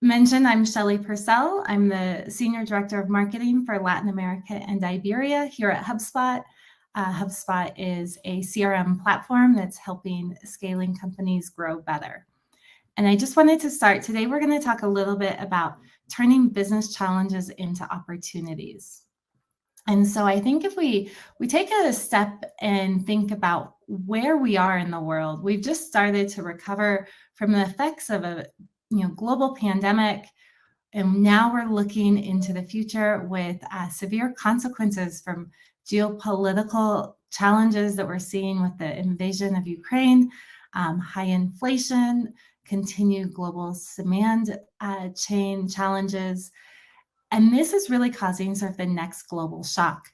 mentioned, I'm Shelley Pursell. I'm the Senior Director of Marketing for Latin America and Iberia here at HubSpot. HubSpot is a CRM platform that's helping scaling companies grow better. And I just wanted to start today. We're going to talk a little bit about turning business challenges into opportunities. And so I think if we take a step and think about where we are in the world, we've just started to recover from the effects of a global pandemic. And now we're looking into the future with severe consequences from geopolitical challenges that we're seeing with the invasion of Ukraine, high inflation, continued global demand chain challenges. And this is really causing sort of the next global shock.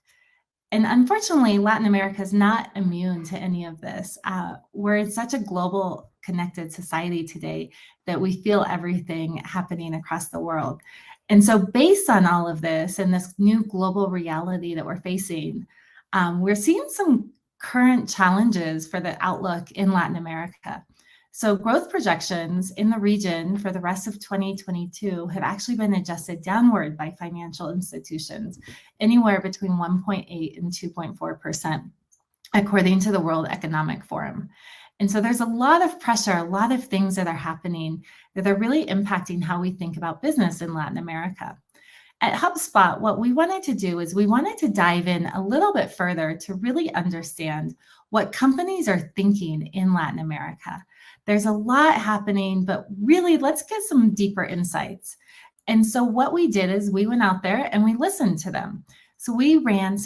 And unfortunately, Latin America is not immune to any of this. We're in such a global connected society today that we feel everything happening across the world. And so based on all of this and this new global reality that we're facing, we're seeing some current challenges for the outlook in Latin America. So growth projections in the region for the rest of 2022 have actually been adjusted downward by financial institutions, anywhere between 1.8 and 2.4%, according to the World Economic Forum. And so there's a lot of pressure, a lot of things that are happening that are really impacting how we think about business in Latin America. At HubSpot, what we wanted to do is we wanted to dive in a little bit further to really understand what companies are thinking in Latin America. There's a lot happening, but really let's get some deeper insights. And so what we did is we went out there and we listened to them. So we ran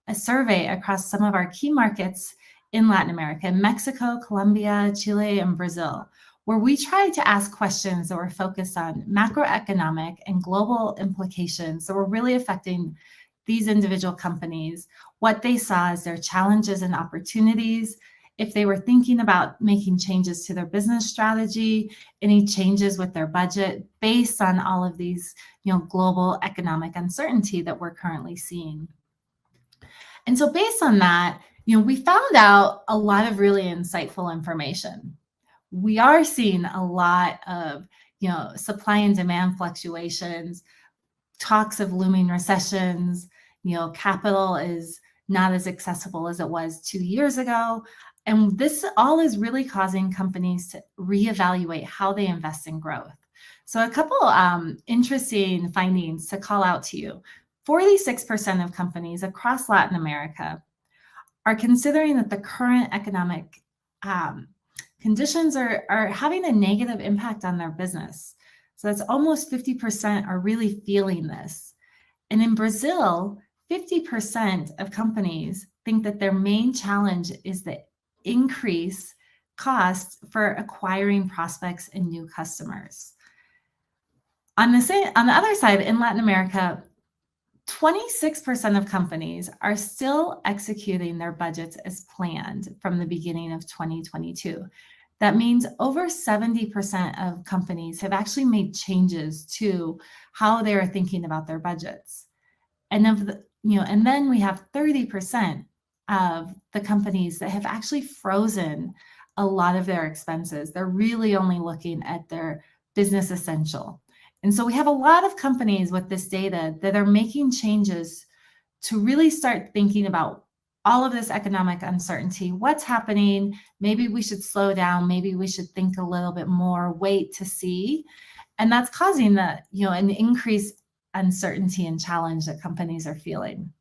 a survey across some of our key markets in Latin America, Mexico, Colombia, Chile, and Brazil, where we tried to ask questions that were focused on macroeconomic and global implications that were really affecting these individual companies, what they saw as their challenges and opportunities, if they were thinking about making changes to their business strategy, any changes with their budget based on all of these, global economic uncertainty that we're currently seeing. And so based on that, we found out a lot of really insightful information. We are seeing a lot of, supply and demand fluctuations, talks of looming recessions, capital is not as accessible as it was 2 years ago. And this all is really causing companies to reevaluate how they invest in growth. So a couple interesting findings to call out to you. 46% of companies across Latin America are considering that the current economic conditions are having a negative impact on their business. So that's almost 50% are really feeling this. And in Brazil, 50% of companies think that their main challenge is the increase costs for acquiring prospects and new customers. On the other side, in Latin America, 26% of companies are still executing their budgets as planned from the beginning of 2022. That means over 70% of companies have actually made changes to how they're thinking about their budgets. And and then we have 30% of the companies that have actually frozen a lot of their expenses. They're really only looking at their business essential. And so we have a lot of companies with this data that are making changes to really start thinking about all of this economic uncertainty, what's happening, maybe we should slow down, maybe we should think a little bit more, wait to see. And that's causing an increased uncertainty and challenge that companies are feeling.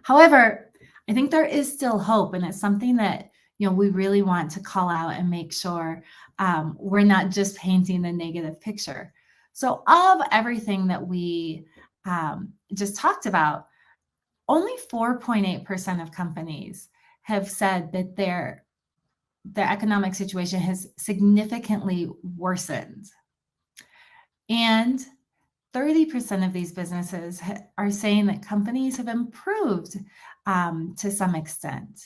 However, I think there is still hope, and it's something that we really want to call out and make sure we're not just painting the negative picture. So of everything that we just talked about, only 4.8% of companies have said that their economic situation has significantly worsened. And 30% of these businesses are saying that companies have improved to some extent.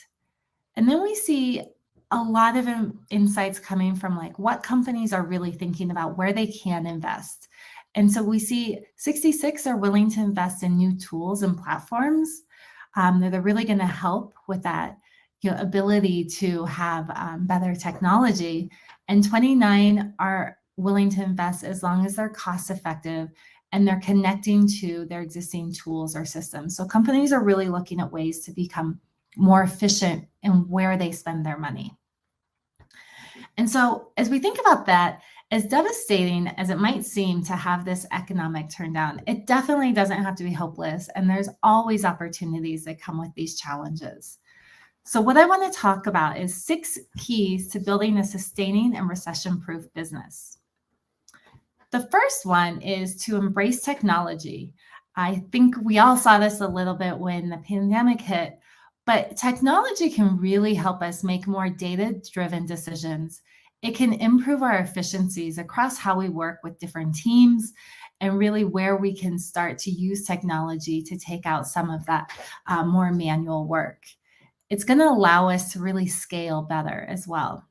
And then we see a lot of insights coming from what companies are really thinking about where they can invest. And so we see 66 are willing to invest in new tools and platforms that are really going to help with that ability to have better technology. And 29 are willing to invest as long as they're cost effective and they're connecting to their existing tools or systems. So companies are really looking at ways to become more efficient in where they spend their money. And so as we think about that, as devastating as it might seem to have this economic turndown, it definitely doesn't have to be hopeless. And there's always opportunities that come with these challenges. So what I want to talk about is 6 keys to building a sustaining and recession-proof business. The first one is to embrace technology. I think we all saw this a little bit when the pandemic hit, but technology can really help us make more data-driven decisions. It can improve our efficiencies across how we work with different teams and really where we can start to use technology to take out some of that more manual work. It's going to allow us to really scale better as well.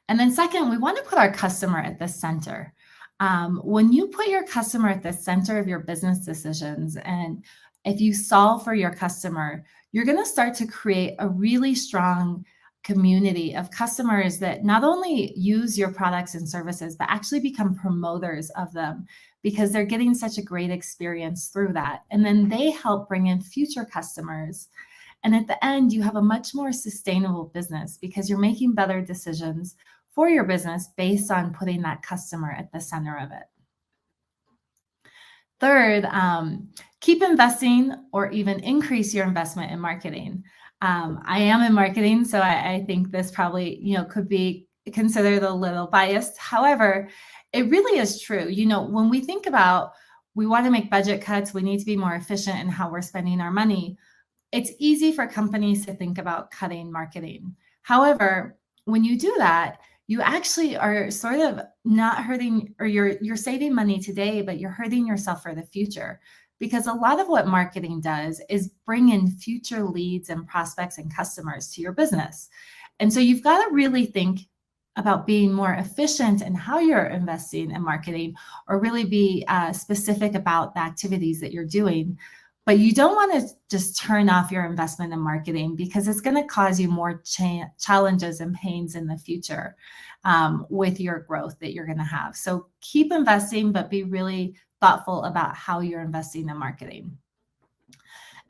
And then second, we want to put our customer at the center. When you put your customer at the center of your business decisions, and if you solve for your customer, you're going to start to create a really strong community of customers that not only use your products and services, but actually become promoters of them because they're getting such a great experience through that. And then they help bring in future customers. And at the end, you have a much more sustainable business because you're making better decisions for your business based on putting that customer at the center of it. Third, keep investing or even increase your investment in marketing. I am in marketing, so I think this probably, could be considered a little biased. However, it really is true. When we think about we want to make budget cuts, we need to be more efficient in how we're spending our money. It's easy for companies to think about cutting marketing. However, when you do that, you actually are sort of not hurting, or you're saving money today, but you're hurting yourself for the future. Because a lot of what marketing does is bring in future leads and prospects and customers to your business. And so you've got to really think about being more efficient in how you're investing in marketing, or really be specific about the activities that you're doing. But you don't want to just turn off your investment in marketing because it's going to cause you more challenges and pains in the future with your growth that you're going to have. So keep investing, but be really thoughtful about how you're investing in marketing.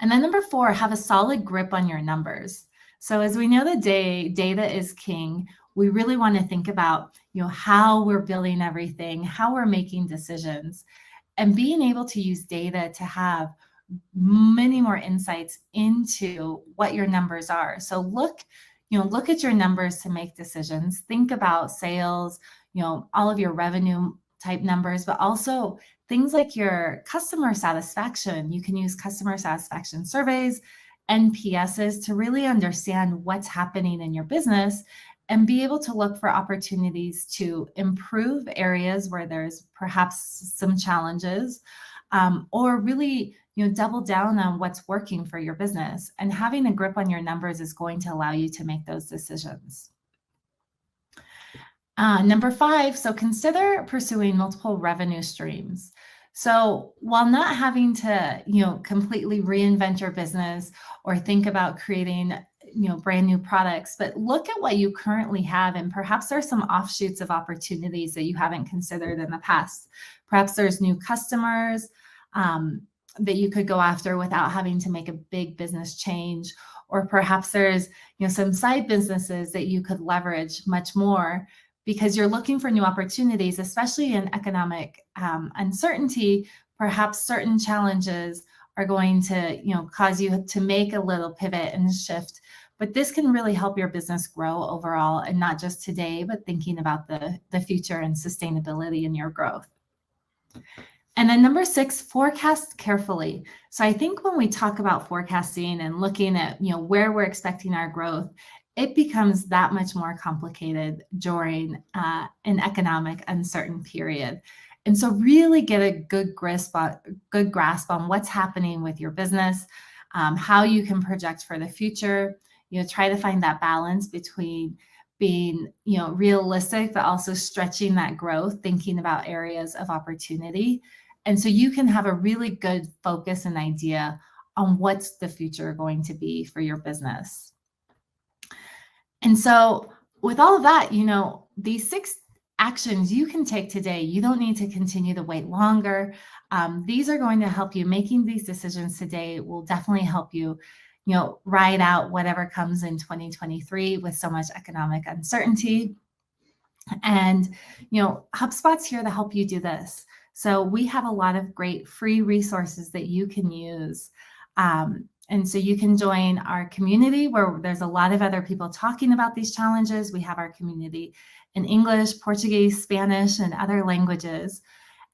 And then number 4, have a solid grip on your numbers. So as we know today, data is king. We really want to think about, how we're building everything, how we're making decisions, and being able to use data to have many more insights into what your numbers are. So look at your numbers to make decisions. Think about sales, all of your revenue type numbers, but also things like your customer satisfaction. You can use customer satisfaction surveys, NPSs, to really understand what's happening in your business and be able to look for opportunities to improve areas where there's perhaps some challenges, or really double down on what's working for your business. And having a grip on your numbers is going to allow you to make those decisions. Number 5, so consider pursuing multiple revenue streams. So while not having to, completely reinvent your business or think about creating, brand new products, but look at what you currently have, and perhaps there's some offshoots of opportunities that you haven't considered in the past. Perhaps there's new customers that you could go after without having to make a big business change, or perhaps there's some side businesses that you could leverage much more because you're looking for new opportunities, especially in economic uncertainty. Perhaps certain challenges are going to cause you to make a little pivot and shift, but this can really help your business grow overall, and not just today, but thinking about the future and sustainability in your growth. And then number 6, forecast carefully. So I think when we talk about forecasting and looking at where we're expecting our growth, it becomes that much more complicated during an economic uncertain period. And so really get a good grasp on what's happening with your business, how you can project for the future. Try to find that balance between being realistic, but also stretching that growth, thinking about areas of opportunity. And so you can have a really good focus and idea on what's the future going to be for your business. And so with all of that, these 6 actions you can take today. You don't need to continue to wait longer. These are going to help you. Making these decisions today will definitely help you, ride out whatever comes in 2023 with so much economic uncertainty. And, HubSpot's here to help you do this. So we have a lot of great free resources that you can use. And so you can join our community where there's a lot of other people talking about these challenges. We have our community in English, Portuguese, Spanish, and other languages,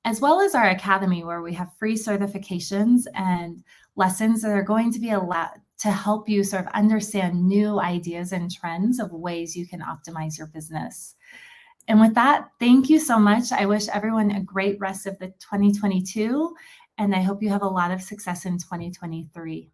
as well as our academy where we have free certifications and lessons that are going to be allowed to help you sort of understand new ideas and trends of ways you can optimize your business. And with that, thank you so much. I wish everyone a great rest of the 2022, and I hope you have a lot of success in 2023.